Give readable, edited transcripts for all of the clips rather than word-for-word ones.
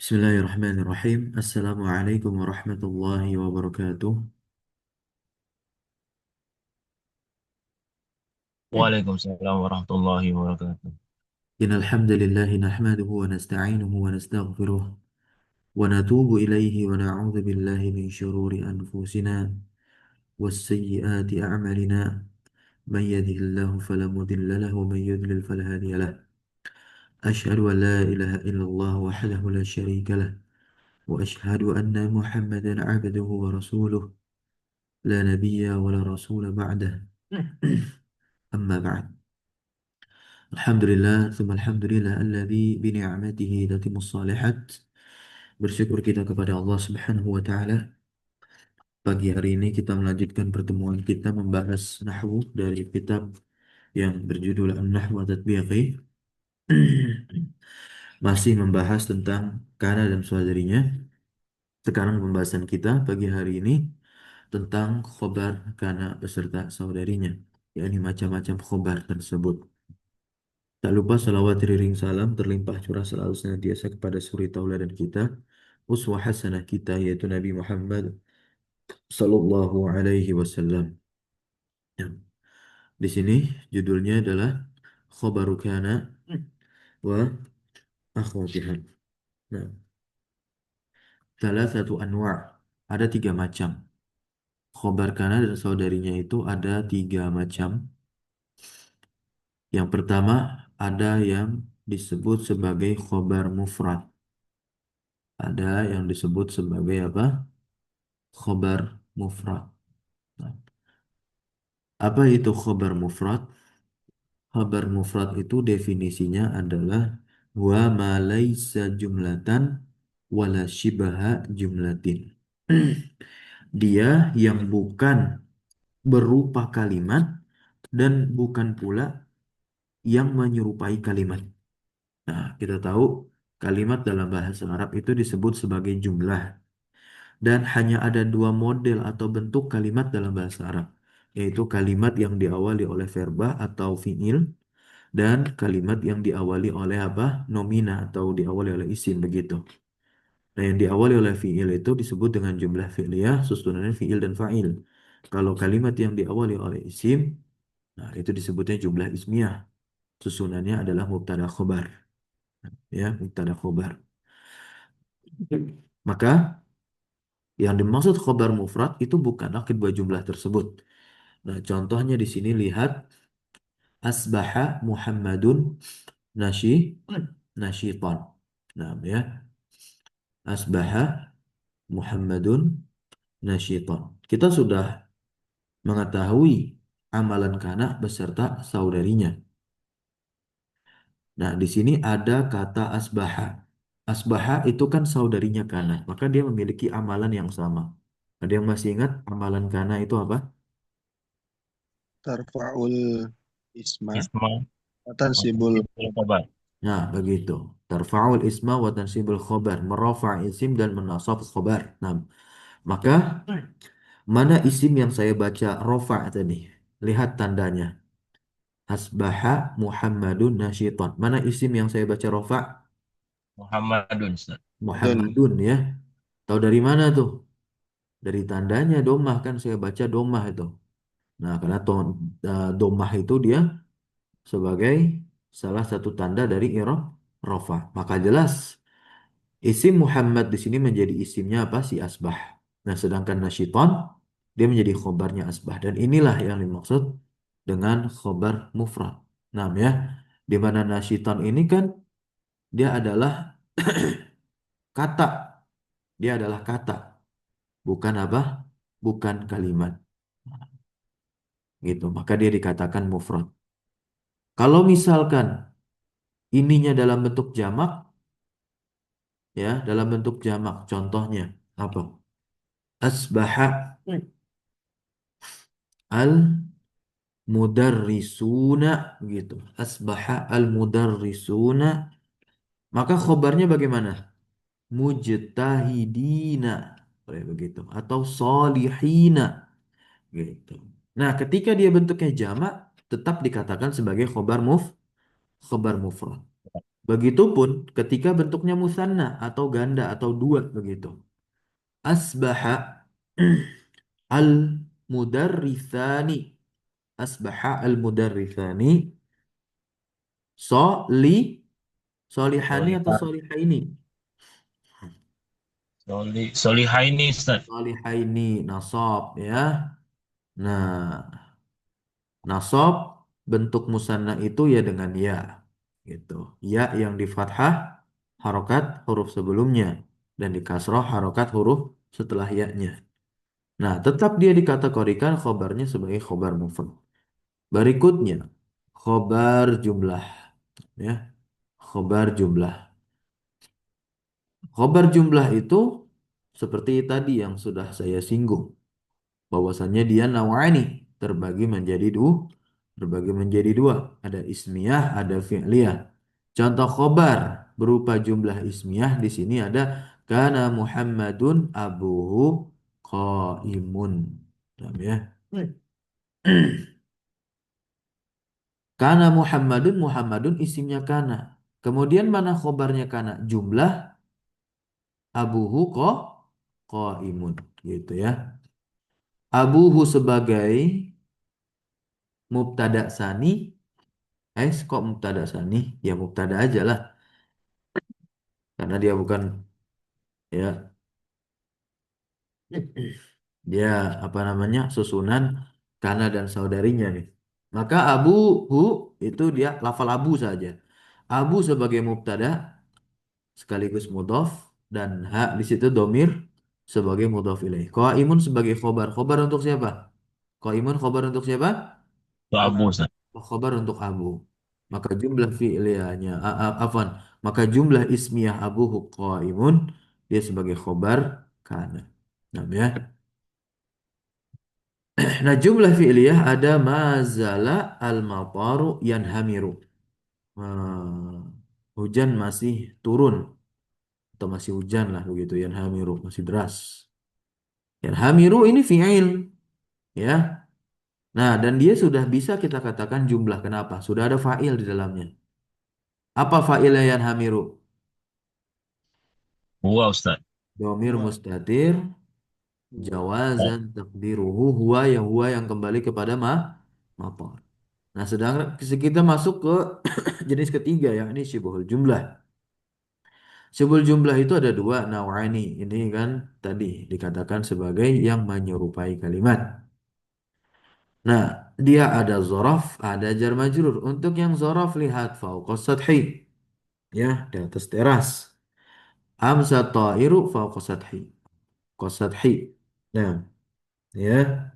Bismillahirrahmanirrahim. Assalamualaikum warahmatullahi wabarakatuh. Waalaikumsalam warahmatullahi wabarakatuh. Innal hamdalillahi nahmaduhu wa nasta'inuhu wa nastaghfiruh wa natubu ilaihi wa na'udzu billahi min shururi anfusina was sayyiati a'malina. Man yahdihillahu fala mudilla lahu wa man yudlil fala hadiya lahu. Asyhadu an la ilaha illallah wahdahu la syarika lah wa asyhadu anna Muhammadan 'abduhu wa rasuluh la nabiyya wa la rasula ba'dah. Amma ba'd. Alhamdulillah, tsumma alhamdulillah alladzi bi ni'matihi tatimmus shalihat. Bersyukur kita kepada Allah Subhanahu wa taala. Pagi hari ini kita melanjutkan pertemuan kita membahas nahwu dari kitab yang berjudul An-Nahwu At-Tatbiqi. Masih membahas tentang kana dan saudarinya. Sekarang pembahasan kita pagi hari ini tentang khobar kana beserta saudarinya, yakni macam-macam khobar tersebut. Tak lupa salawat riring salam terlimpah curah selalu senantiasa kepada suri tauladan kita, uswah hasanah kita yaitu Nabi Muhammad sallallahu alaihi wasallam. Ya. Di sini judulnya adalah khobaru kana wa akhwatiha. Nah, salah satu anwa' ada tiga macam. Khobar kana dan saudarinya itu ada tiga macam. Yang pertama ada yang disebut sebagai khobar mufrad. Ada yang disebut sebagai apa? Khobar mufrad. Nah, apa itu khobar mufrad? Khobar mufrad itu definisinya adalah wa ma laisa jumlatan wala shibaha jumlatin. Dia yang bukan berupa kalimat dan bukan pula yang menyerupai kalimat. Nah, kita tahu kalimat dalam bahasa Arab itu disebut sebagai jumlah. Dan hanya ada dua model atau bentuk kalimat dalam bahasa Arab, yaitu kalimat yang diawali oleh verba atau fiil dan kalimat yang diawali oleh apa? Nomina atau diawali oleh isim begitu. Nah, yang diawali oleh fiil itu disebut dengan jumlah fi'liyah, susunannya fiil dan fa'il. Kalau kalimat yang diawali oleh isim, nah itu disebutnya jumlah ismiyah. Susunannya adalah mubtada khobar, ya, mubtada khobar. Maka yang dimaksud khobar mufrad itu bukanlah kedua jumlah tersebut. Nah, contohnya di sini lihat asbaha Muhammadun nasyi nasyiton. Nah, ya. Asbaha Muhammadun nasyiton. Kita sudah mengetahui amalan kana beserta saudarinya. Nah, di sini ada kata asbaha. Asbaha itu kan saudarinya kana, maka dia memiliki amalan yang sama. Ada yang masih ingat amalan kana itu apa? Tarfa'ul isma Isma wa wa tansibul tasdiequl khabar. Nah, begitu. Tarfa'ul isma wa tansibul khobar. Merafa' isim dan menasab khobar. Nah, maka mana isim yang saya baca rofa' tadi? Lihat tandanya. Asbaha Muhammadun nasyiton. Mana isim yang saya baca rofa'? Muhammadun. Ustaz. dun. Muhammadun ya. Tahu dari mana tuh? Dari tandanya domah kan saya baca domah itu. Nah, karena domah itu dia sebagai salah satu tanda dari rofa. Maka jelas isim Muhammad di sini menjadi isimnya apa? Si asbah. Nah, sedangkan nasyiton dia menjadi khobarnya asbah. Dan inilah yang dimaksud dengan khobar mufrad. Nah, ya, di mana nasyiton ini kan dia adalah kata. Dia adalah kata, bukan apa? Bukan kalimat. Gitu. Maka dia dikatakan mufrad. Kalau misalkan ininya dalam bentuk jamak, ya, dalam bentuk jamak, contohnya apa? Asbaha al mudarrisuna gitu. Asbaha al mudarrisuna. Maka khobarnya bagaimana? Mujtahidina. Kayak begitu. Atau solihina gitu. Nah, ketika dia bentuknya jamak, tetap dikatakan sebagai khobar mufrad. Begitupun ketika bentuknya musanna atau ganda atau dua begitu. Asbaha al-mudarritsani. Asbaha al-mudarritsani. Soli, solihani atau Solihah. solihaini? Solihaini Ustaz. Solihaini, nasab ya. Nah, nasab bentuk musanna itu ya dengan ya gitu. Ya yang di fathah harokat huruf sebelumnya dan di kasroh harokat huruf setelah ya-nya. Nah, tetap dia dikategorikan khobarnya sebagai khobar mufrad. Berikutnya, khobar jumlah ya. Khobar jumlah. Khobar jumlah itu seperti tadi yang sudah saya singgung, bahwasannya dia nawani terbagi menjadi dua. Ada ismiyah, ada fi'liyah. Contoh khobar berupa jumlah ismiyah di sini ada kana Muhammadun abuhu qaimun. Paham ya? Kana Muhammadun, Muhammadun isimnya kana. Kemudian mana khobarnya kana? Jumlah abuhu qaimun gitu ya. Abuhu sebagai mubtada sani. Kok mubtada sani? Ya mubtada aja lah. Karena dia bukan ya dia apa namanya susunan kana dan saudarinya nih. Maka abu hu itu dia lafal abu saja. Abu sebagai mubtada sekaligus mudhof dan ha di situ domir sebagai mudhof ilaih. Qaimun sebagai khobar. Khobar untuk siapa? Qaimun khobar untuk siapa? Itu Abu Ustaz. Khobar untuk abu. Maka jumlah fi'liyahnya afwan. Maka jumlah ismiyah abuhu qaimun dia sebagai khobar kana. Nah, ya. Nah, jumlah fi'liyah ada mazala al-mataru yanhamiru. Hmm, hujan masih turun atau masih hujan lah begitu yanhamiru masih deras. Yanhamiru ini fi'il ya. Nah, dan dia sudah bisa kita katakan jumlah. Kenapa? Sudah ada fa'il di dalamnya. Apa fa'ilnya yanhamiru? Huwa Ustaz. Domir mustatir Oh, jawazan takdiruhu huwa yang kembali kepada mapor. Nah, sedangkan kita masuk ke jenis ketiga yakni syibhul jumlah. Syibhul jumlah itu ada dua naw'ani. Ini kan tadi dikatakan sebagai yang menyerupai kalimat. Nah, dia ada zorof, ada jar majrur. Untuk yang zorof lihat fauqas sathi, ya, di atas teras. Amsa ta'iru fauqas sathi. Qasathi. Nah, ya.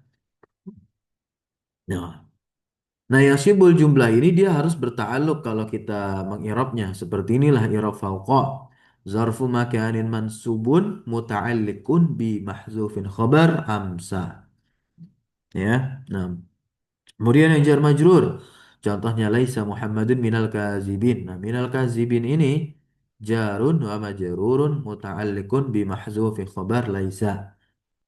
Nah, nah, yang syibul jumlah ini dia harus berta'alluq kalau kita mengirabnya. Seperti inilah irab fauqa. Zarfu makanin mansubun muta'alliqun bi mahzufin khabar amsa. Ya. Nah, kemudian yang jar majrur. Contohnya laisa Muhammadun minal kazibin. Nah, minal kazibin ini jarun wa majrurun muta'alliqun bi mahzufi khabar laisa.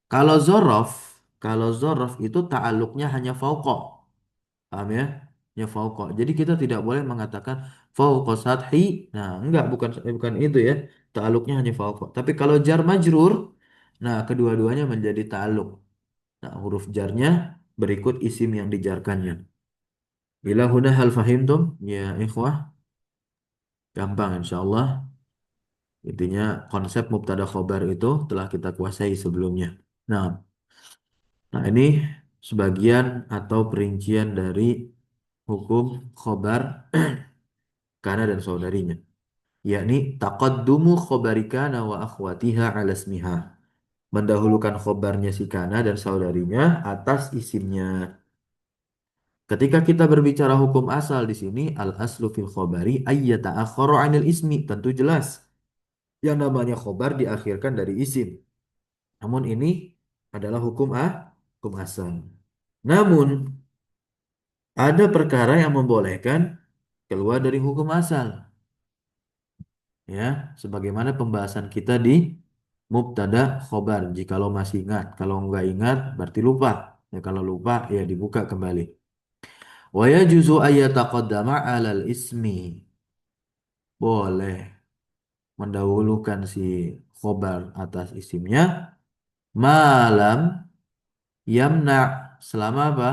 Kalau zorof, kalau zorof itu ta'alluqnya hanya fauqa. Paham ya? Ya fauqa. Jadi kita tidak boleh mengatakan fauqa sathi. Nah, enggak bukan itu ya. Ta'alluqnya hanya fauqa. Tapi kalau jar majrur, nah kedua-duanya menjadi ta'alluq. Nah, huruf jarnya berikut isim yang dijarkannya. Bila huna hal fahimtum ya ikhwah, gampang insyaallah. Intinya konsep mubtada khobar itu telah kita kuasai sebelumnya. Nah, ini sebagian atau perincian dari hukum khobar kana dan saudarinya, yakni taqaddumu khobari kana wa akhwatiha ala ismiha. Mendahulukan khobarnya si kana dan saudarinya atas isimnya. Ketika kita berbicara hukum asal di sini, al aslu fil khobari ayyata'akhkharu 'anil ismi, tentu jelas. Yang namanya khobar diakhirkan dari isim. Namun ini adalah hukum asal. Namun ada perkara yang membolehkan keluar dari hukum asal. Ya, sebagaimana pembahasan kita di mubtada khobar. Jikalau masih ingat, kalau nggak ingat berarti lupa. Ya, kalau lupa ya dibuka kembali. Wa yajuzu ayyataqaddama 'alal ismi. boleh mendahulukan si khobar atas isimnya malam yamna selama apa?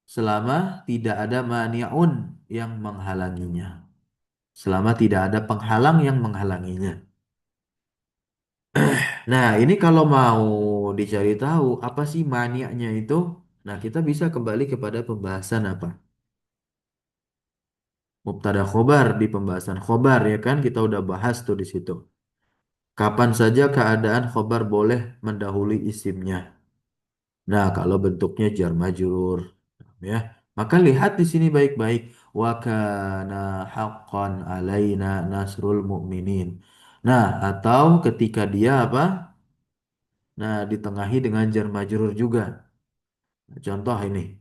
Selama tidak ada mani'un yang menghalanginya. Selama tidak ada penghalang yang menghalanginya. Nah, ini kalau mau dicari tahu apa sih maniaknya itu, nah kita bisa kembali kepada pembahasan apa? Mubtada khobar di pembahasan khobar ya kan kita udah bahas tuh di situ. Kapan saja keadaan khobar boleh mendahului isimnya. Nah, kalau bentuknya jar majrur ya, maka lihat di sini baik-baik wa kana haqqan alaina nasrul mu'minin. Nah, atau ketika dia apa? Nah, ditengahi dengan jar majrur juga. Contoh ini.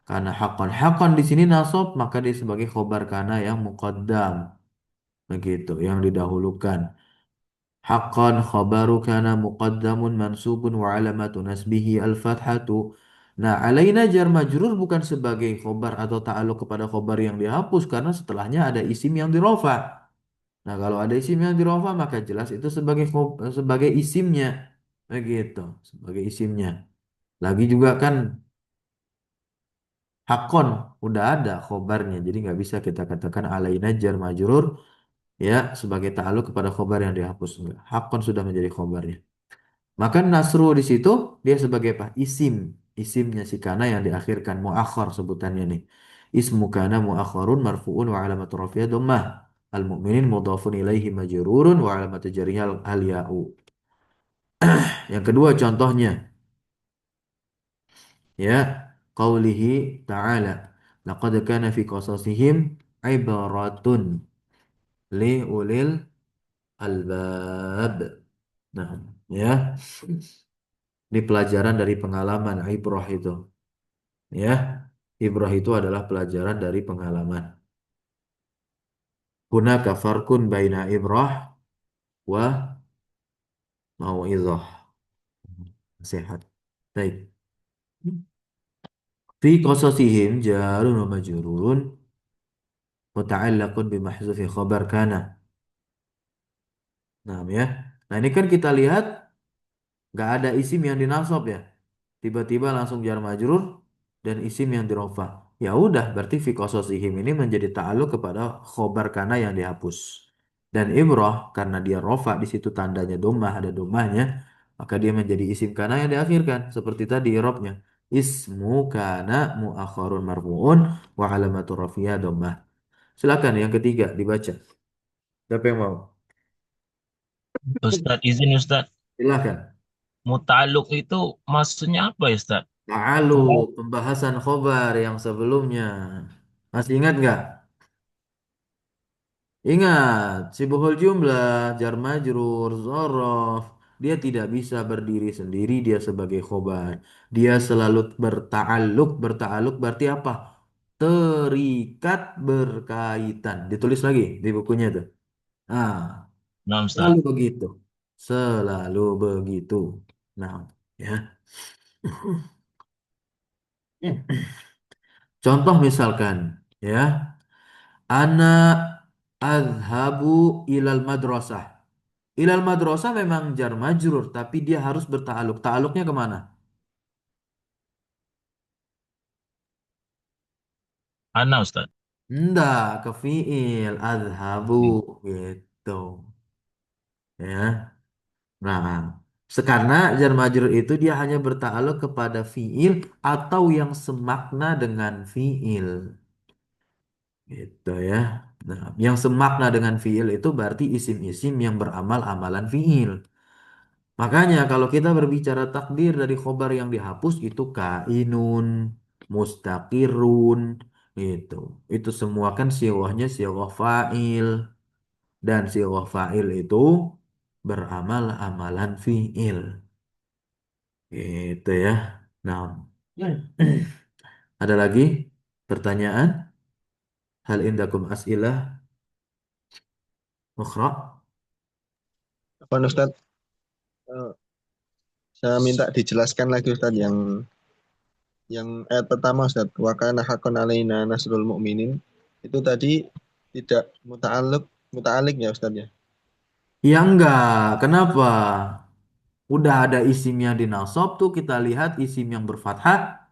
Karena hakon. Hakon di sini nasab maka dia sebagai khobar kana yang muqaddam. Begitu, yang didahulukan. Hakon khobaru kana muqaddamun mansubun wa alamatu nasbihi al-fathatu. Nah, alaina jar majrur bukan sebagai khobar atau ta'aluk kepada khobar yang dihapus karena setelahnya ada isim yang dirofa. Nah, kalau ada isim yang dirofa maka jelas itu sebagai sebagai isimnya. Begitu, sebagai isimnya. Lagi juga kan hakon udah ada khobarnya jadi nggak bisa kita katakan alaina jar majrur ya sebagai ta'aluk kepada khobar yang dihapus enggak. Hakon sudah menjadi khobarnya. Maka nasru di situ dia sebagai apa? Isimnya si kana yang diakhirkan muakhar sebutannya nih. Ismu kana muakharun marfuun wa alamatu rafiyah dhammah. Al mu'minin mudhafun ilaihi majrurun wa alamatu jarrihi al ya'u. Yang kedua contohnya ya qaulihi ta'ala laqad kana fi qasasihim ibaratun li ulil albab. Nah, ya, ini pelajaran dari pengalaman ibrah itu. Ya, ibrah itu adalah pelajaran dari pengalaman. Hunaka farkun baina ibrah wa mau'izah. Sehat. Baik. Fi qasasihim jarun wa majrurun muta'allaqun bimahzufi khabar kana. Nah, ya. Nah, ini kan kita lihat nggak ada isim yang dinasab ya. Tiba-tiba langsung jar majrur dan isim yang dirofa. Ya udah, berarti fi qasasihim ini menjadi ta'aluk kepada khobar kana yang dihapus. Dan ibrah karena dia rofa di situ tandanya domah ada domahnya, maka dia menjadi isim kana yang diakhirkan seperti tadi irobnya. Ismu kana muakhirun marfu'un wa alamatu rafiyah domah. Silakan yang ketiga dibaca. Siapa yang mau? Ustadz, izin Ustadz. Silakan. Mutaluk itu maksudnya apa ya Ustadz? Ta'alu, Kalau pembahasan khobar yang sebelumnya. Masih ingat nggak? Ingat, sibuhul jumlah, jar majrur, zorof. Dia tidak bisa berdiri sendiri, dia sebagai khobar. Dia selalu berta'aluk. Berta'aluk berarti apa? Terikat berkaitan. Ditulis lagi di bukunya tuh. Ah, nah selalu Ustadz, begitu. Selalu begitu. Nah, ya. Contoh misalkan, ya. Ana azhabu ilal madrasah. Ilal madrasah memang jar majrur, tapi dia harus berta'aluk. Ta'aluknya kemana? ana Ustadz. Enggak, ke fi'il. Azhabu. Gitu. Ya. Nah, karena jar majrur itu dia hanya berta'aluk kepada fi'il atau yang semakna dengan fi'il. Gitu ya. Nah, yang semakna dengan fi'il itu berarti isim-isim yang beramal amalan fi'il. Makanya kalau kita berbicara takdir dari khobar yang dihapus itu kainun, mustaqirun, itu. Itu semua kan siwahnya siwah fa'il dan siwah fa'il itu beramal amalan fi'il. Gitu ya. Nah, ada lagi pertanyaan? Hal indakum as'ilah ukhra? Apa Ustadz? Eh, saya minta dijelaskan lagi Ustadz yang ayat pertama Ustadz. Wa kana haqqan alaina nasrul mu'minin. Itu tadi tidak muta'alliq ya Ustaz ya. Ya enggak, kenapa? Udah ada isim yang dinasab tuh kita lihat isim yang berfathah,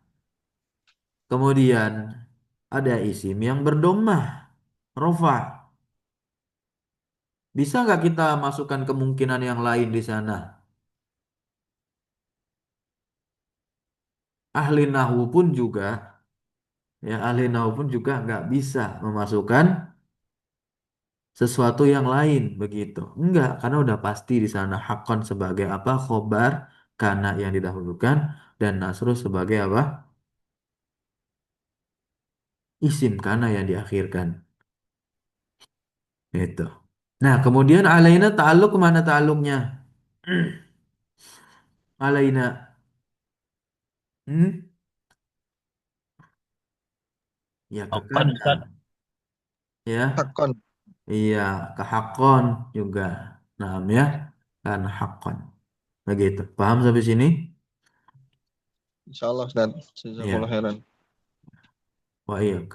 kemudian ada isim yang berdomah, rofa. Bisa nggak kita masukkan kemungkinan yang lain di sana? Ahli nahwu pun juga, ya ahli nahwu pun juga nggak bisa memasukkan sesuatu yang lain begitu. Enggak, karena udah pasti di sana hakon sebagai apa? Khobar karena yang didahulukan dan nasru sebagai apa? Isim karena yang diakhirkan. Itu. Nah, kemudian alaina ta'alluq kemana ta'alluqnya? Alaina. Hmm? Ya ke Hakkan kanan. Ustaz. Ya. Hakon. Iya, ke hakon juga. Nah, ya. Kan hakon. Begitu. Paham sampai sini? Insyaallah Ustaz. Jazakallah Iya. khairan. Wah, iya.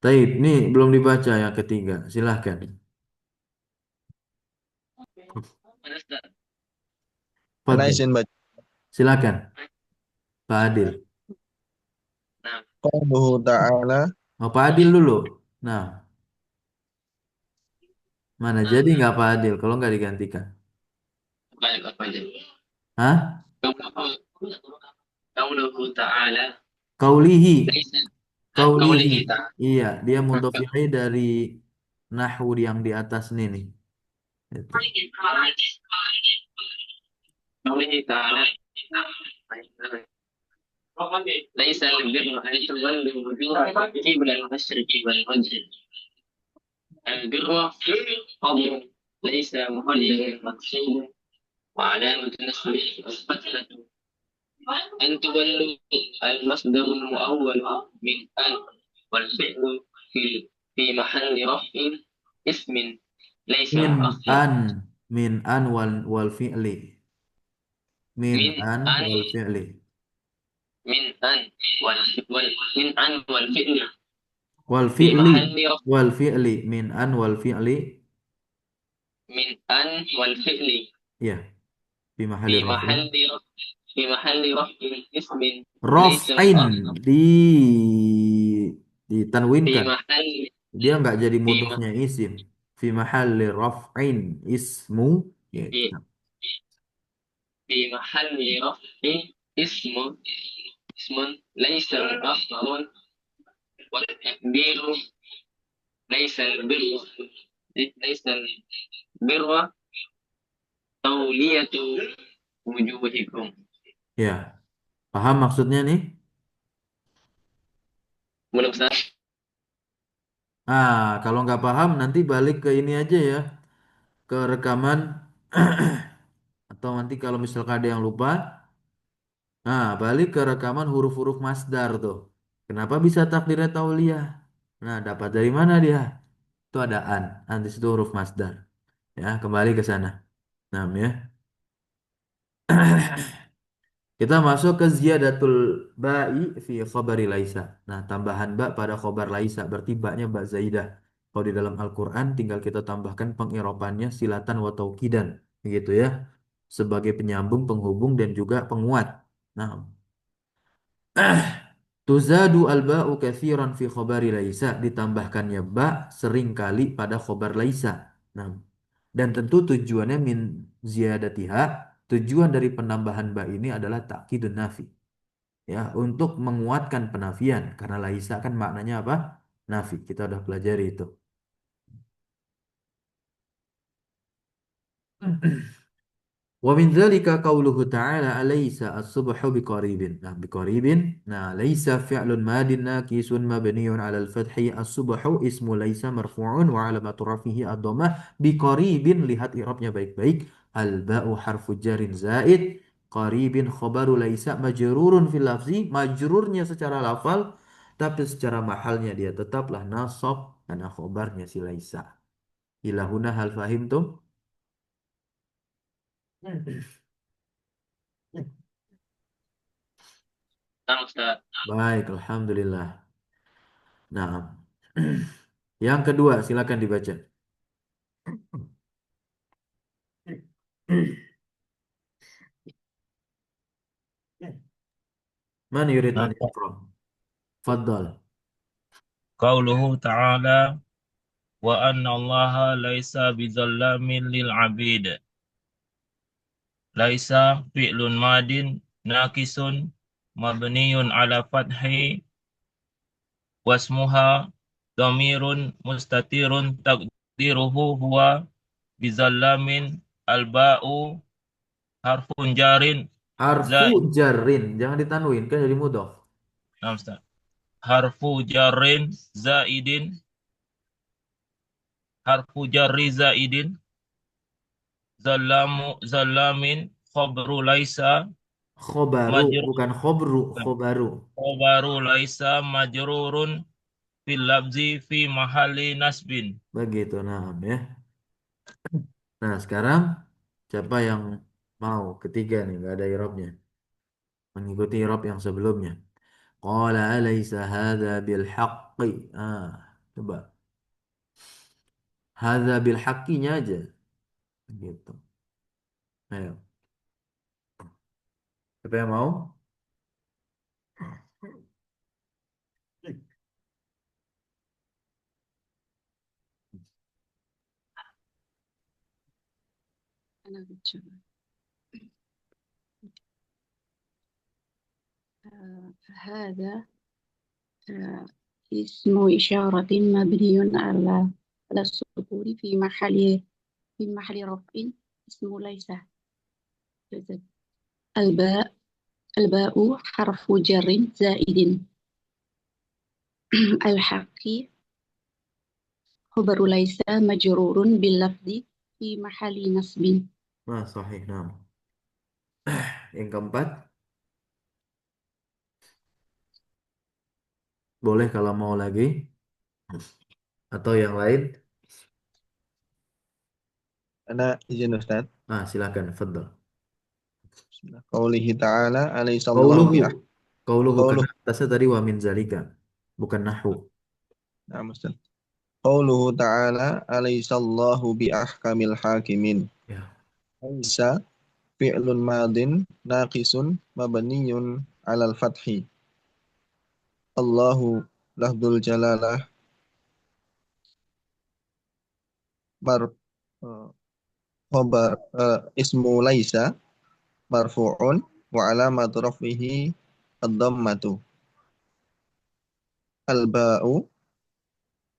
Taib, nih belum dibaca yang ketiga. Silahkan. Ana Fadl. izin baca. Silakan. Pak Adil. Qauluhu ta'ala Oh, Pak Adil dulu. Nah, mana jadi nggak Pak Adil kalau nggak digantikan? Hah? قوله تعالى Kaulihi. ليس Kaulihi. قوله تعالى Iya, dia mudhof ilaih dari nahwu yang di atas ini nih. Itu. قوله تعالى ليس البر أن تولوا وجوهكم قبل المشرق والمغرب البر فضل ليس مقدر مقصود وعلامة نصبه الفتحة أن تولوا المصدر المؤول من أن والفعل في محل رفع اسم ليس Min مؤخر an. Min an wal fi'li. Min من an أن wal fi'li. من أن من أن والفعل Wal في fi'li. محل رفع Wal fi'li. Min an wal fi'li. من أن والفعل Ya, fi mahalli في raf'in. محل رفع في محل رفع اسم ليس Raf'in. مؤخر في Ditanwinkan. محل Dia nggak jadi في mudhofnya isim. Fi mahalli raf'in ismu. Ya, في في محل رفع اسم اسم ليس مؤخر والتكبير ليس البر ليس البر تولية وجوهكم. ya. Paham maksudnya nih? Belum Ustaz? Ah, kalau nggak paham nanti balik ke ini aja ya, ke rekaman atau nanti kalau misalkan ada yang lupa, nah balik ke rekaman huruf-huruf masdar tuh. Kenapa bisa takdirnya tauliyah? Nah, dapat dari mana dia? Itu ada an di situ huruf masdar. Ya, kembali ke sana. Nah, ya. Kita masuk ke ziyadatul ba'i fi khabari laisa. Nah, tambahan ba pada khabar laisa berarti ba-nya ba zaidah. Kalau di dalam Al-Qur'an tinggal kita tambahkan pengiropannya silatan wa taukidan, begitu ya. Sebagai penyambung, penghubung dan juga penguat. Nah, tuzadu al-ba'u katsiran fi khabari laisa, ditambahkannya ba sering kali pada khabar laisa. Nah, dan tentu tujuannya min ziyadatiha, tujuan dari penambahan ba ini adalah takkidun nafi. Ya, untuk menguatkan penafian karena laisa kan maknanya apa? Nafi. Kita udah pelajari itu. Wa min dzalika qauluhu ta'ala alaysa as-subhu biqaribin. Nah, biqaribin. Nah, laisa fi'lun madin naqisun mabniun 'ala al-fathi. As-subhu ismu laisa marfu'un wa 'alamatu rafihi ad-dhammah biqaribin. Lihat i'rabnya baik-baik. Al-ba'u harfu jarin zaid. Qaribin khabaru laisa majrurun fil lafzi. Majrurnya secara lafal tapi secara mahalnya dia tetaplah nasab karena khobarnya si laisa. Ilahuna hal fahimtum? Nah, Ustaz. Baik, alhamdulillah. Nah, yang kedua silakan dibaca. Man yurid an Nah, yaqra? Faddal. qauluhu ta'ala wa anna allaha laisa bizallamin lil abid. Laisa fi'lun madin nakisun mabniyun ala fathi wasmuha dhamirun mustatirun taqdiruhu huwa bizallamin alba'u harfun jarin Harfu zaid. jarrin, jangan ditanwin kan jadi mudhof. Nah, Ustaz. Harfu jarrin zaidin harfu jarri zaidin zallamin khabru laisa Khobaru, majrur bukan khobru, khobaru. khabaru laisa majrurun fil labzi fi mahalli nasbin. Begitu, nah ya. Nah, sekarang siapa yang mau? Ketiga nih, nggak ada irobnya. Mengikuti irob yang sebelumnya. Qala alaysa hadza bil haqqi. Ah, coba. Hadza bil haqqinya aja. Gitu. Ayo. Siapa yang mau? أنا بتشوف هذا آه، اسم إشارة مبني على السكون في محل رفع اسم ليس. الباء الباء حرف جر زائد. الحق خبر ليس مجرور باللفظ في محل نصب. Nah, sahih. Nah. Yang keempat, boleh kalau mau lagi atau yang lain. Ana izin Ustaz. Nah, silakan. Fadl. Bismillah. Qaulihi ta'ala alaihissallahu Qauluhu. Qauluhu qauluh. karena atasnya tadi wa min zalika. Bukan nahwu. Nah, Ustaz. Qauluhu ta'ala alaihissallahu bi ahkamil hakimin. Ya. Laisa fi'lun madin naqisun mabniyun alal fathi. Allahu lafdzul jalalah mar eh, khobar ismu laisa marfu'un wa alamatu raf'ihi ad-dhammatu. Al-ba'u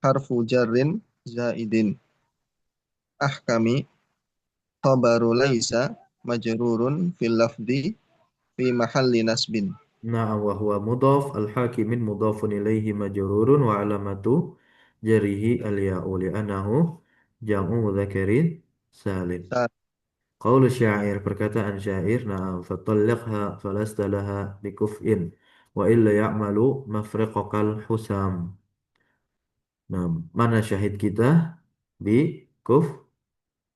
harfu jarrin zaidin. Ahkami khabaru laisa majrurun fil lafdi fi mahalli nasbin. Na'am wa huwa mudhaf al-hakimin mudhafun ilaihi majrurun wa alamatu jarihi al-ya'u li'annahu jam'u mudzakirin salim. Sa- Qaulu syair perkataan syair na'am fatalliqha falasta laha bikuf'in wa illa ya'malu mafriqakal husam. Nah, mana syahid kita? Bi kuf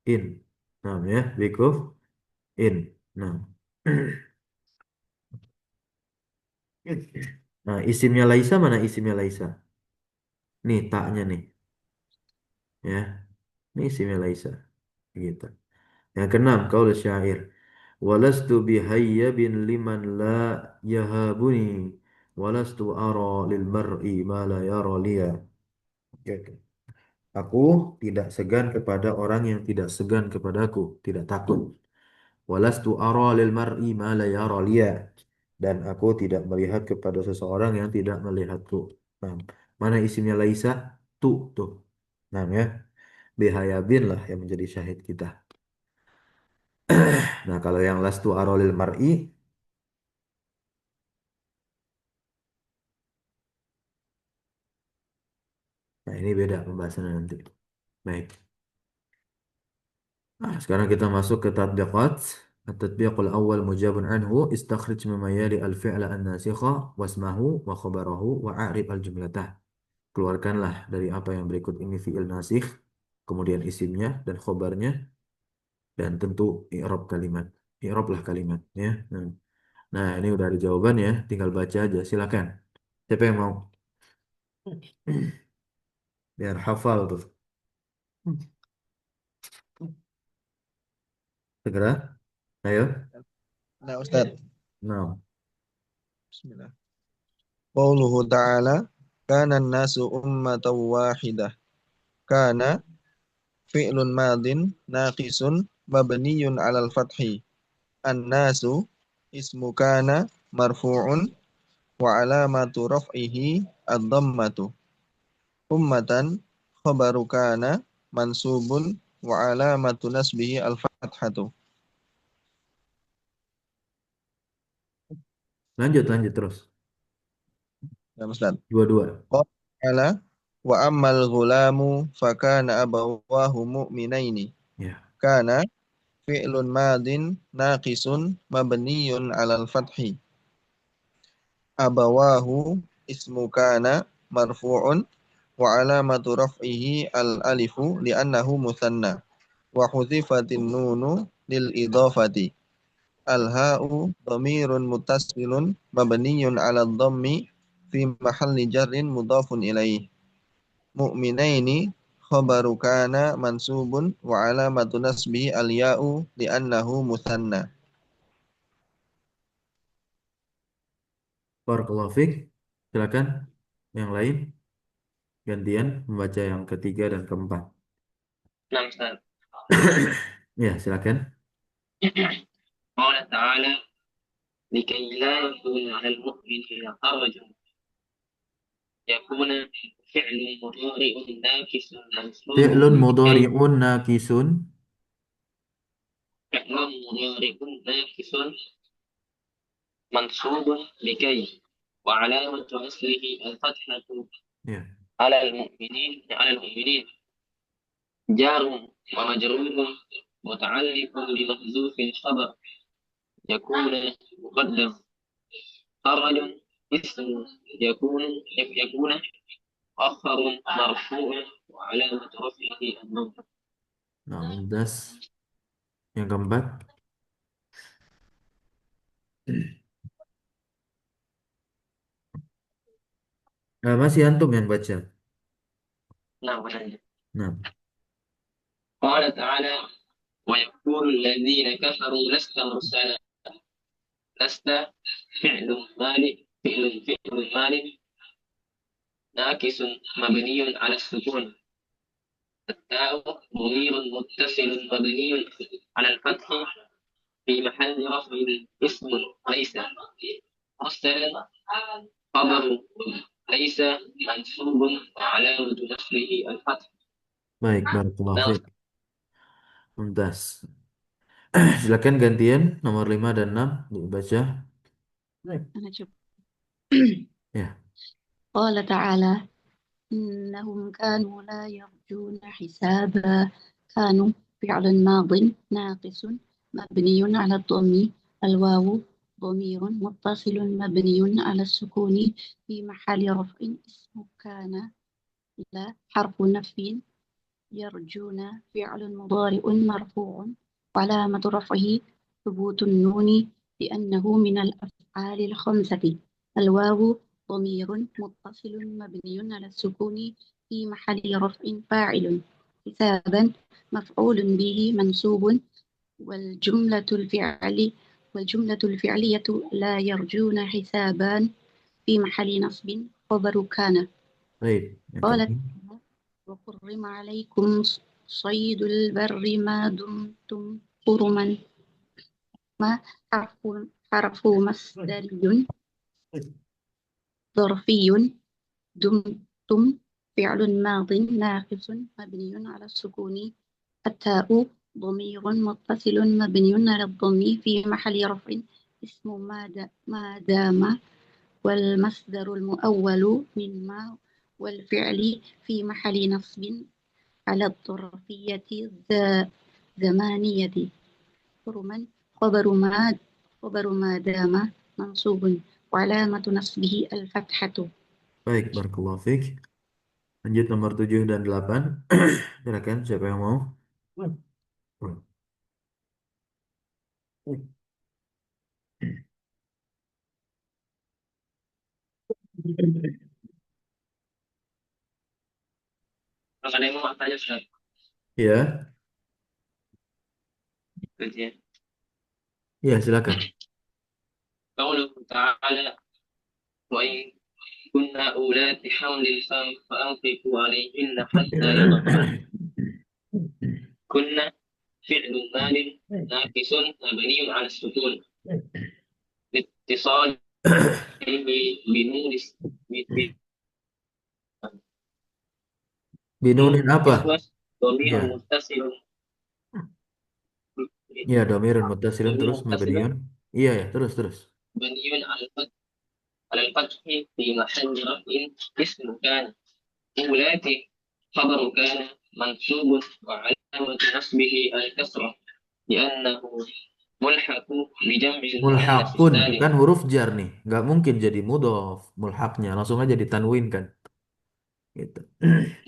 in. Nah, ya, bi kuf in. Nah. Nah, isimnya Laisa mana isimnya Laisa? Nih, taknya nih. Ya, ini isimnya Laisa. Gitu. Yang keenam, qaul syair. Walastu bihayyabin liman la yahabuni. Walastu ara lil mar'i ma la yara liya. Oke. Aku tidak segan kepada orang yang tidak segan kepadaku, tidak takut. Walastu ara lil mar'i ma la yara liya. Dan aku tidak melihat kepada seseorang yang tidak melihatku. Nah, mana isimnya Laisa? Tuh. Nah, ya. Bihayabin lah yang menjadi syahid kita. Nah, kalau yang lastu ara lil mar'i, nah ini beda pembahasannya nanti. Baik. Nah, sekarang kita masuk ke tatbiqat. At-tatbiqul awal mujabun anhu istakhrij mimma yali al-fi'la an-nasikha wasmahu wa khabarahu wa a'rib al-jumlatah. Keluarkanlah dari apa yang berikut ini fi'il nasikh, kemudian isimnya dan khobarnya dan tentu i'rab kalimat. I'rablah kalimat ya. Nah, ini udah ada jawaban ya, tinggal baca aja. Silakan. Siapa yang mau? Biar hafal tuh. Segera. Ayo. Nah, Ustaz. Nah. Bismillah. Qauluhu ta'ala, kana an-nasu ummatan wahidah. Kana fi'lun madin naqisun mabniyun 'alal fathi. An-nasu ismu kana marfu'un wa 'alamatu raf'ihi ad-dhammatu. Ummatan khabaru kana mansubun wa 'alamatu nasbihi al-fathatu. Lanjut terus. Ya, Ustaz. Dua-dua. Qala wa ammal ghulamu fakana abawahu mu'minaini. Ya. Kana fi'lun madin naqisun mabniyun 'alal fathi. Abawahu ismu kana marfu'un wa 'alamatu raf'ihi al-alifu li'annahu mutsanna wa hudhifatin nunu lil idafati. Al-ha'u dhamirun muttasilun mabniyun 'ala dhammi fi mahalli jarrin mudhafun ilaih. Mu'minaini khabaru kana mansubun wa 'alamatu nasbihi al-ya'u li'annahu mutsanna. Barakallahu fiik. Silakan yang lain gantian membaca yang ketiga dan keempat. نعم أستاذ. Ya, silakan. قال تعالى لكي لا يكون على المؤمنين حرج يكون فعل مضارع ناقص منصوب Fi'lun لكي mudhari'un naqisun. فعل مضارع ناقص منصوب لكي وعلامة أصله الفتحة Ya. على المؤمنين جار ومجرور متعلق بمحذوف الخبر يكون مقدم خرج اسم يكون مؤخر مرفوع وعلامة رفعه الضم. Nah, mumtaz. Yang keempat. Masih antum yang baca. نعم ونعم. Nah, قال تعالى ويقول الذين كفروا لست مرسلا لست فعل مال ناقص مبني على السكون التاء ضمير متصل مبني على الفتح في محل رفع اسم ليس مرسل خبر ليس منصوب وعلامة نصبه الفتح. baik, barakallahu fiik. Mumtaz. Silakan gantian nomor 5 dan 6 dibaca. أنا شوف. Ya. قال تعالى إنهم كانوا لا يرجون حسابا. كانوا فعل ماض ناقص مبني على الضم. الواو ضمير متصل مبني على السكون في محل رفع اسم كان. لا حرف نفي. يرجون فعل مضارع مرفوع وعلامة رفعه ثبوت النون لأنه من الأفعال الخمسة. الواو ضمير متصل مبني على السكون في محل رفع فاعل. حسابا مفعول به منصوب. والجملة الفعلية لا يرجون حسابا في محل نصب خبر كان. Baik, yang قالت tadi. وحرم عليكم صيد البر ما دمتم حرما. ما حرف مصدري ظرفي. دمتم فعل ماض ناقص مبني على السكون. التاء ضمير متصل مبني على الضم في محل رفع اسم ما دام. والمصدر المؤول من ما والفعل في محل نصب على الظرفية زمانية. حرما خبر ما دام منصوب وعلامة نصبه الفتحة. Baik, barakallahu fiik. Lanjut nomor 7 dan 8. Silakan siapa yang mau? Kalau ada yang mau tanya Ustaz, Ya, gitu ya. ya silakan. Qauluhu ta'ala wa in kunna ulati hamlin fa'anfiqu alaihinna hatta yad'an. Kunna fi'lun madin naqisun mabniun 'ala sukun. Ittisalihi binunis Binunin apa? iswas dhamirun Ya, muttasilun ya domirun muttasilun dhamirun terus muttasilun mabniun. Iya ya, terus. mabniun 'ala al-fathi fi mahalli raf'in ismu kana ulati khabaru kana mansubun wa 'alamatu nasbihi al-kasrah li'annahu mulhaqu bi jam'il muannas Mulhaqun salim. kan huruf jar nih, nggak mungkin jadi mudhof. Mulhaqnya langsung aja ditanwin kan, gitu.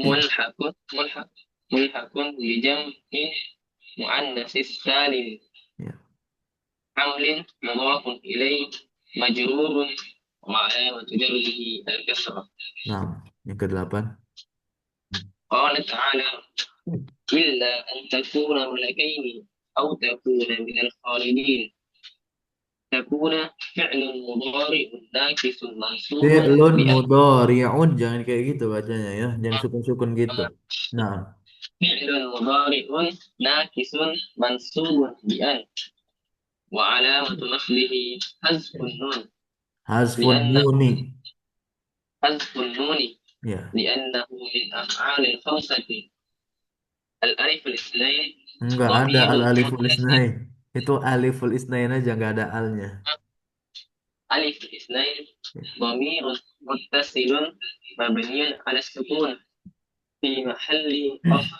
mulhaqun mulhaq mulhaqun bi jam'il muannas salim Ya. hamlin mudhafun ilayhi majrurun wa 'alamatu jarrihi al-kasrah. Nah, yang kedelapan. قال تعالى إلا أن تكون ملكين أو تكون من الخالدين. تكون فعل مضارع ناقص منصوب Fi'lun بأن. mudhari'un jangan kayak gitu bacanya ya, jangan sukun-sukun gitu. Nah, فعل مضارع ناقص منصوب بأن وعلامة نصبه حذف النون hazfun لأنه nuni. حذف النون Ya, لأنه من أفعال الخمسة. الألف الاثنين nggak ada ضمير al-aliful متصل. isnain. Itu aliful isnain aja nggak ada alnya. ألف الاثنين ضمير متصل مبني على السكون في محل رفع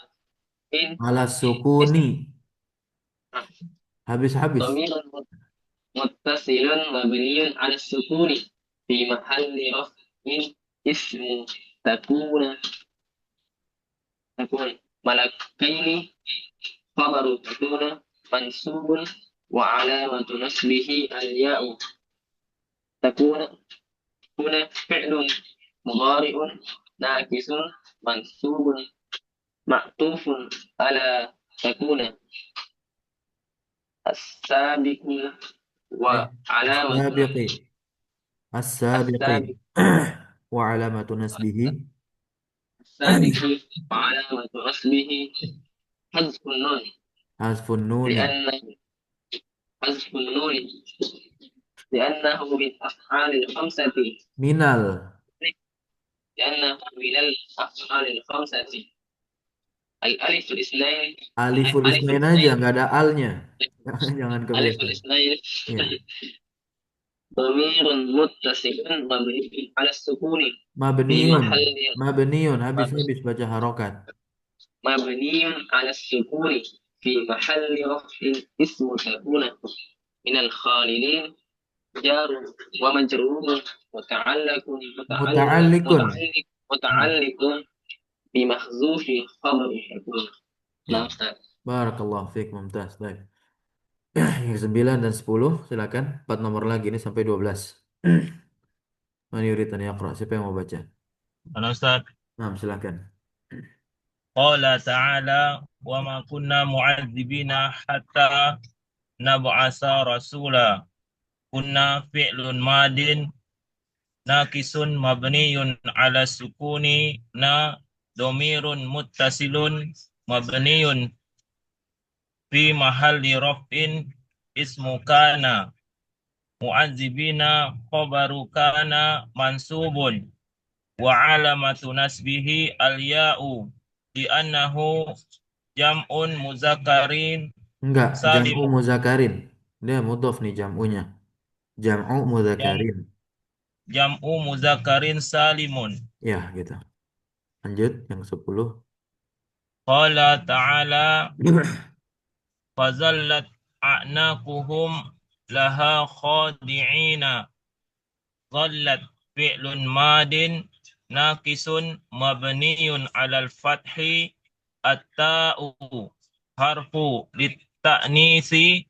Ala sukuni. Habis. ضمير متصل مبني على السكون في محل رفع اسم تكون ملكين خبر تكون منصوب وعلامة نصبه الياء. تكون هنا فعل مضارع ناقص منصوب معطوف على تكون السابق وعلامة As-sabiqi. As-sabiqi. السابق Wa alamatu nasbihi. السابق وعلامة نصبه حذف النون Hazfun nuni. لأن حذف النون لأنه من أفعال الخمسة Minal. لأنه من الأفعال الخمسة. الألف الاثنين Aliful ألف isnain aja الاثنين nggak ada alnya. Jangan ألف kebiasaan. الاثنين Iya. ضمير متصل مبني على السكون في Mabniun. محل Mabniun. Habis baca harokat. مبني على السكون في محل رفع اسم تكون من الخالدين جار ومجرور متعلق Muta'alliqun. متعلق بمحذوف خبر تكون. Ya. نعم أستاذ. Barakallahu fiik, mumtaz. Baik. Yang 9 dan 10 silakan. 4 nomor lagi ini sampai 12. Man yurid an yaqra. Siapa yang mau baca? Halo Ustaz. Nah, silakan. Qala ta'ala wa ma kunna mu'adzibina hatta nab'asa rasula. Kunna fi'lun madin naqisun mabniyun ala sukuni na domirun muttasilun mabniyun fi mahalli raf'in ismu kana mu'adzibina khabaru kana mansubun wa alamatu nasbihi al-ya'u li'annahu jam'un muzakarin Enggak, salim jam'u muzakarin. Dia mudhof nih jam'unya. Jam'u muzakarin. jam'u muzakarin salimun. Ya, gitu. Lanjut yang 10. Qala ta'ala fazallat a'naquhum laha khadi'ina. Zallat fi'lun madin naqisun mabniyun 'alal fathi at-ta'u harfu lit-ta'nisi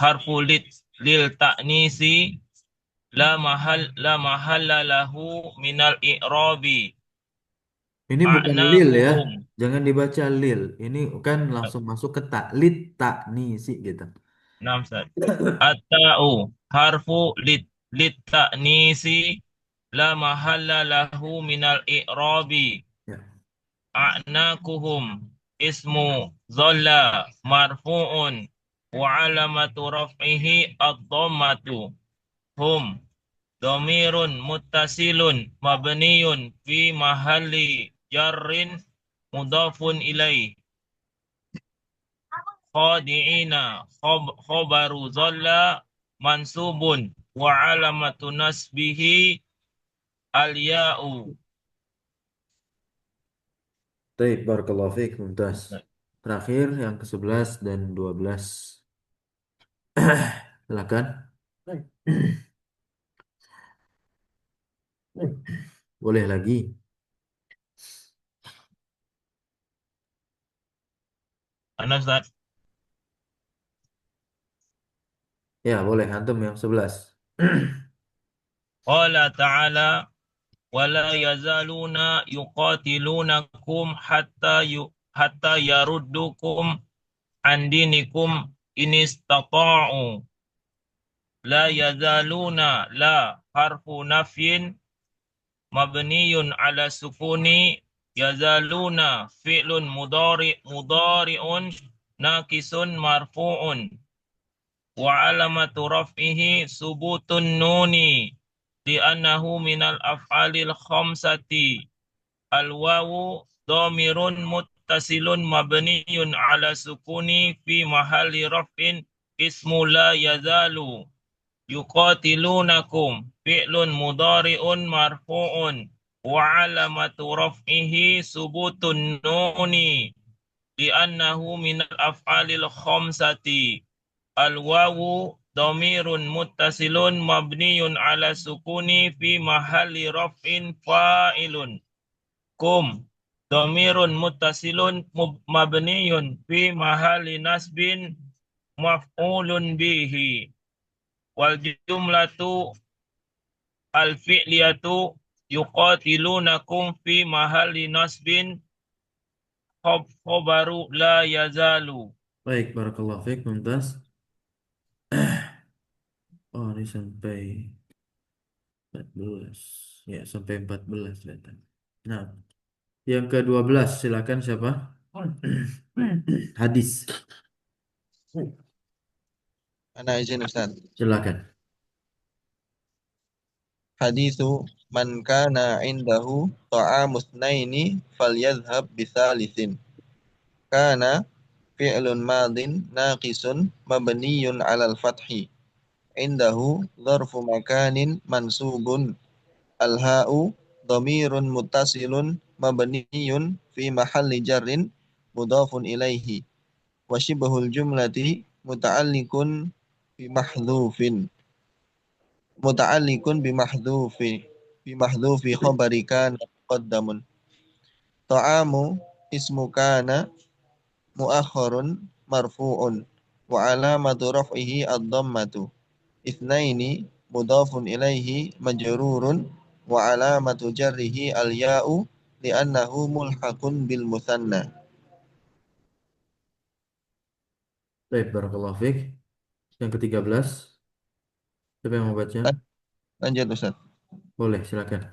harfu lil ta'nisi la mahalla lahu minal i'rabi. Ini bukan lil ya. a'naquhum. Jangan dibaca lil. Ini kan langsung masuk ke taklid taknisi gitu. Nah, Ustaz. At-ta'u harfu lit ta'nisi la mahalla lahu minal i'rabi. Ya. A'naquhum ismu dhalla marfu'un wa alamatu raf'ihi ad-dhammatu. Hum dhamirun muttasilun mabniyun fi mahalli jarrin mudhafun ilaih. Khadi'ina khobaru dhalla mansubun wa alamatu nasbihi al-ya'u. Baik, barakallahu fiik, mumtaz. Terakhir yang ke-11 dan 12. Silakan. Boleh lagi. Ana Ustaz. Ya, boleh antum yang 11. Qala ta'ala wala yazaluna yuqatilunakum hatta yaruddukum an dinikum in istata'u. La yazaluna la harfu nafyin mabniyun ala sukuni yazaluna fi'lun mudari'un nakisun marfu'un wa alamatu raf'ihi subutun nuni li'annahu minal af'alil khamsati al-wawu dhamirun muttasilun mabniyun ala sukuni fi mahalli raf'in ismu la yazalu yuqatilunakum fi'lun mudari'un marfu'un wa alamatu raf'ihi subutun nuni li'annahu minal af'alil khamsati al-wawu dhamirun muttasilun mabniyun ala sukuni fi mahalli raf'in fa'ilun. Kum dhamirun muttasilun mabniyun fi mahalli nasbin maf'ulun bihi. Wal jumlatu al-fi'liyatu yuqatilunakum fi mahalli nasbin khobaru la yazalu. Baik, barakallahu fiik, mumtaz. Oh, ini sampai 14. Ya, sampai 14 kelihatan. Nah, yang ke-12 silakan siapa? Hadis. Ana izin Ustaz. Silakan. Hadithu man kana indahu ta'amus naini falyadhhab bisalisin. Kana fi'lun madin naqisun mabniyun 'alal fathi. Indahu dharfu makanin mansubun. Al-ha'u dhamirun muttasilun mabniyun fi mahalli jarrin mudhafun ilaihi. Wa shibhul jumlati muta'alliqun bi mahdhufin. Muta'alliqun bi mahdhufi khabari kana muqaddamun. Ta'amu ismu kana muakhkharun marfu'un wa alamatu raf'ihi ad-dhammatu. Itsnaini mudhafun ilaihi majrurun wa alamatu jarrihi al-ya'u li'annahu mulhaqun bil musanna. Baik, barakallahu fiik. Yang ke-13. Siapa yang mau baca? Lanjut Ustaz. Boleh, silakan.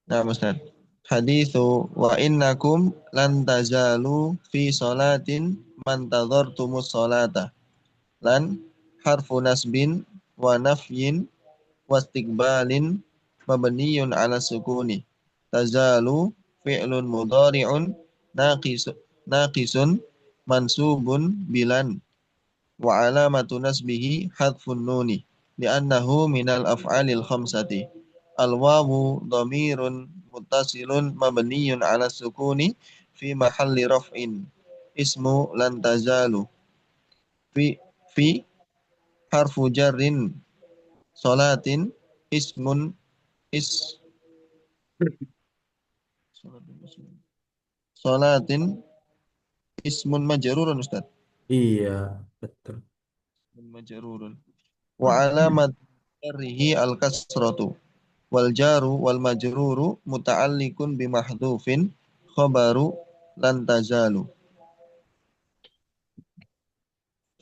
Nah, Ustaz. Hadithu wa innakum lan tazalu fi salatin man tadhartumus salata. Lan harfu nasbin wa nafyin wa istiqbalin mabniyun ala sukuni. Tazalu fi'lun mudhari'un naqisun mansubun bilan wa alamatu nasbihi hadfun nuni li'annahu minal af'alil khamsati. Al-wawu dhamirun muttasilun mabniyun ala sukuni fi mahalli raf'in ismu lan tazalu fi harfu jarrin salatin ismun is salatin ismun majrurun Ustaz. Iya, betul. Majrurun wa alamat jarrihi al-kasratu wal jaru wal majruru muta'alliqun bimahdhufin khabaru lan tazalu.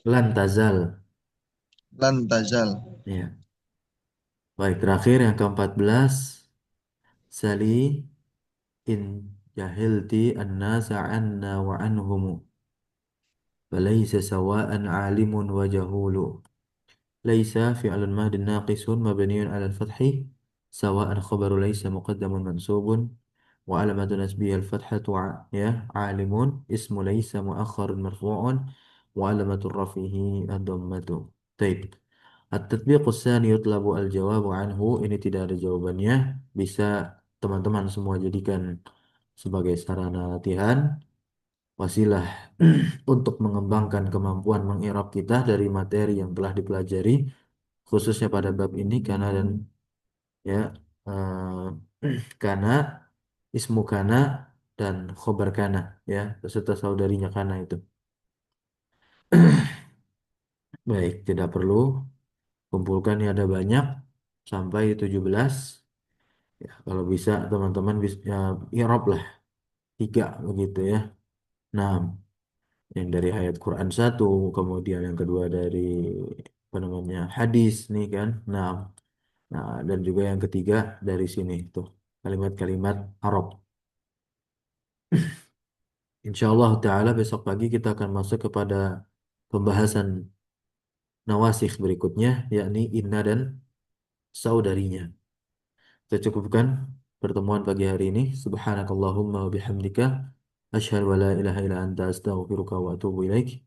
Lan tazal. Lan tazal. Ya. Baik, terakhir yang ke-14. Sali in jahilti an-nasa anna wa anhumu. Falaysa sawa'an alimun wa jahulu. ليس فعل ماض ناقص مبني على الفتح سواء خبر ليس مقدم منصوب وعلامة نسبه الفتحة يا عالم اسم ليس مؤخر مرفوع وعلامة رفعه الضمة. طيب التطبيق الثاني يطلب الجواب عنه. Ini tidak ada jawabannya, bisa teman-teman semua jadikan sebagai sarana latihan, wasilah untuk mengembangkan kemampuan mengirab kita dari materi yang telah dipelajari, khususnya pada bab ini karena dan ya karena ismu kana dan khobar kana ya beserta saudarinya kana itu. Baik, tidak perlu kumpulkan, ya ada banyak sampai 17. Ya, kalau bisa teman-teman bisa ya, irab lah 3 begitu ya. Nah, yang dari ayat Quran satu, kemudian yang kedua dari apa namanya hadis nih kan. Nah, dan juga yang ketiga dari sini tuh kalimat-kalimat Arab. Insya Allah Ta'ala besok pagi kita akan masuk kepada pembahasan nawasikh berikutnya, yakni inna dan saudarinya. Kita cukupkan pertemuan pagi hari ini. Subhanakallahumma wa bihamdika asyhadu an la ilaha illa anta astaghfiruka wa atubu ilaik.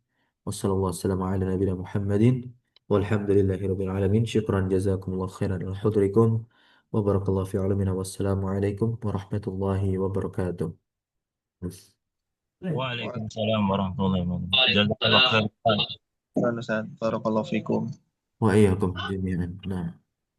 Wassallallahu wassalamu ala nabiyina Muhammadin walhamdulillahi rabbil alamin. Syukran jazakumullah khairan ala hudrikum wa barakallahu fi alamina. Wassalamu alaikum warahmatullahi wabarakatuh. Waalaikumsalam warahmatullahi wabarakatuh. Jazakallah Waalaikumsalam khair. warahmatullahi wabarakatuh. Barakallahu fikum. Wa iyyakum jami'an. Nah.